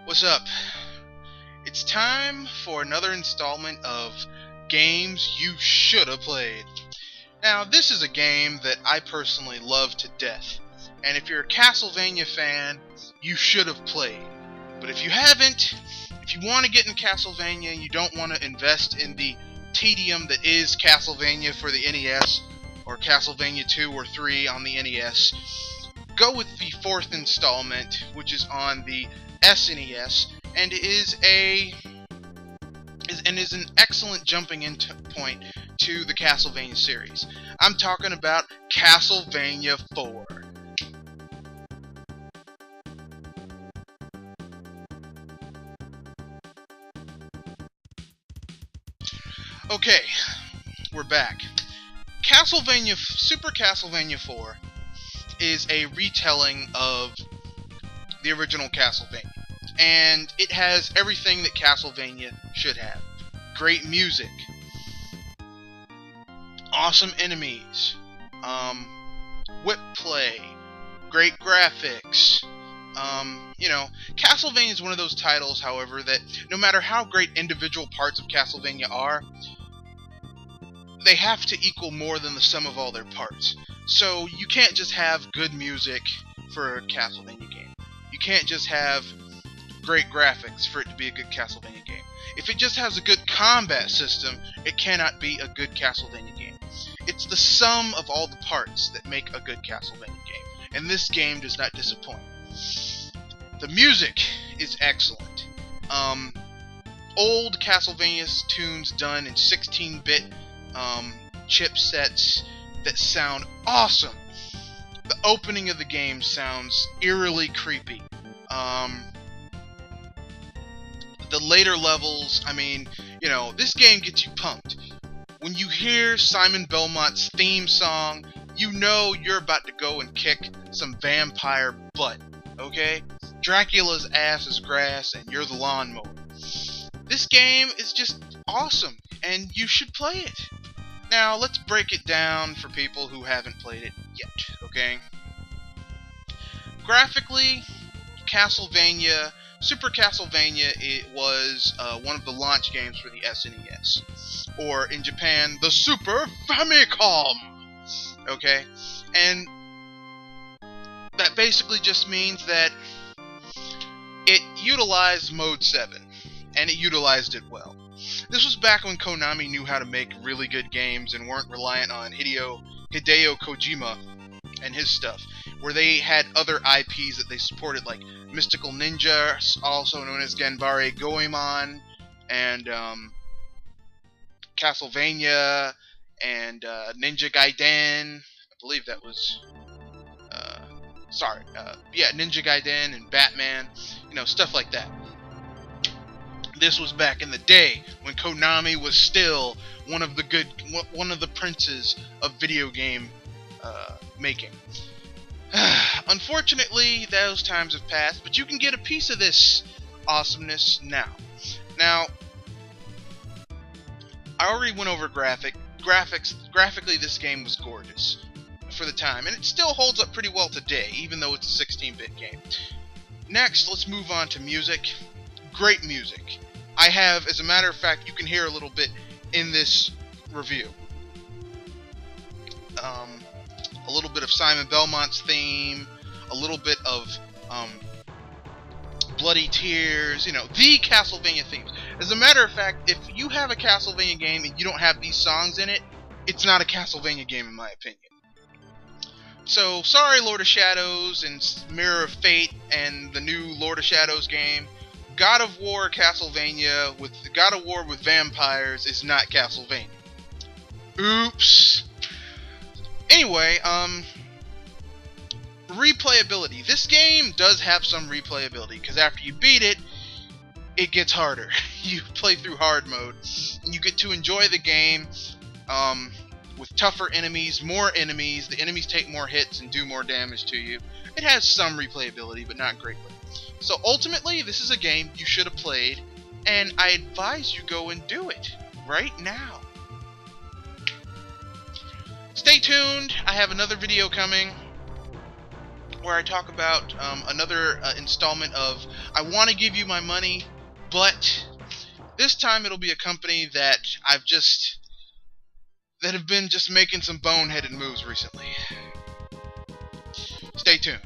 What's up? It's time for another installment of games you should have played. Now, this is a game that I personally love to death, and if you're a Castlevania fan, you should have played. But if you haven't, if you want to get in Castlevania and you don't want to invest in the tedium that is Castlevania for the NES, or Castlevania 2 or 3 on the NES, go with the fourth installment, which is on the SNES, and is an excellent jumping in point to the Castlevania series. I'm talking about Castlevania 4. Okay, we're back. Super Castlevania 4 is a retelling of the original Castlevania, and it has everything that Castlevania should have. Great music, awesome enemies, whip play, great graphics. Castlevania is one of those titles, however, that no matter how great individual parts of Castlevania are, they have to equal more than the sum of all their parts. So you can't just have good music for a Castlevania game. You can't just have great graphics for it to be a good Castlevania game. If it just has a good combat system, it cannot be a good Castlevania game. It's the sum of all the parts that make a good Castlevania game, and this game does not disappoint. The music is excellent. Old Castlevania tunes done in 16-bit chipsets that sound awesome. The opening of the game sounds eerily creepy. The later levels, this game gets you pumped. When you hear Simon Belmont's theme song, you know you're about to go and kick some vampire butt, okay? Dracula's ass is grass and you're the lawnmower. This game is just awesome, and you should play it. Now, let's break it down for people who haven't played it yet, okay? Graphically, Super Castlevania, it was one of the launch games for the SNES. Or, in Japan, the Super Famicom! Okay? And that basically just means that it utilized Mode 7, and it utilized it well. This was back when Konami knew how to make really good games and weren't reliant on Hideo Kojima and his stuff, where they had other IPs that they supported, like Mystical Ninja, also known as Ganbare Goemon, and Castlevania, and Ninja Gaiden. I believe that was... Ninja Gaiden and Batman, stuff like that. This was back in the day when Konami was still one of the princes of video game making. Unfortunately, those times have passed, but you can get a piece of this awesomeness now. Now, I already went over graphics. Graphically, this game was gorgeous for the time, and it still holds up pretty well today, even though it's a 16-bit game. Next, let's move on to music. Great music. I have, as a matter of fact, you can hear a little bit in this review. A little bit of Simon Belmont's theme, a little bit of Bloody Tears, the Castlevania themes. As a matter of fact, if you have a Castlevania game and you don't have these songs in it, it's not a Castlevania game in my opinion. So, sorry Lord of Shadows and Mirror of Fate and the new Lord of Shadows game. God of War Castlevania with God of War with vampires is not Castlevania. Oops. Anyway, replayability. This game does have some replayability, because after you beat it, it gets harder. You play through hard mode, and you get to enjoy the game with tougher enemies, more enemies. The enemies take more hits and do more damage to you. It has some replayability, but not greatly. So ultimately, this is a game you should have played, and I advise you go and do it right now. Stay tuned, I have another video coming where I talk about another installment of I want to give you my money, but this time it'll be a company that have been just making some boneheaded moves recently. Stay tuned.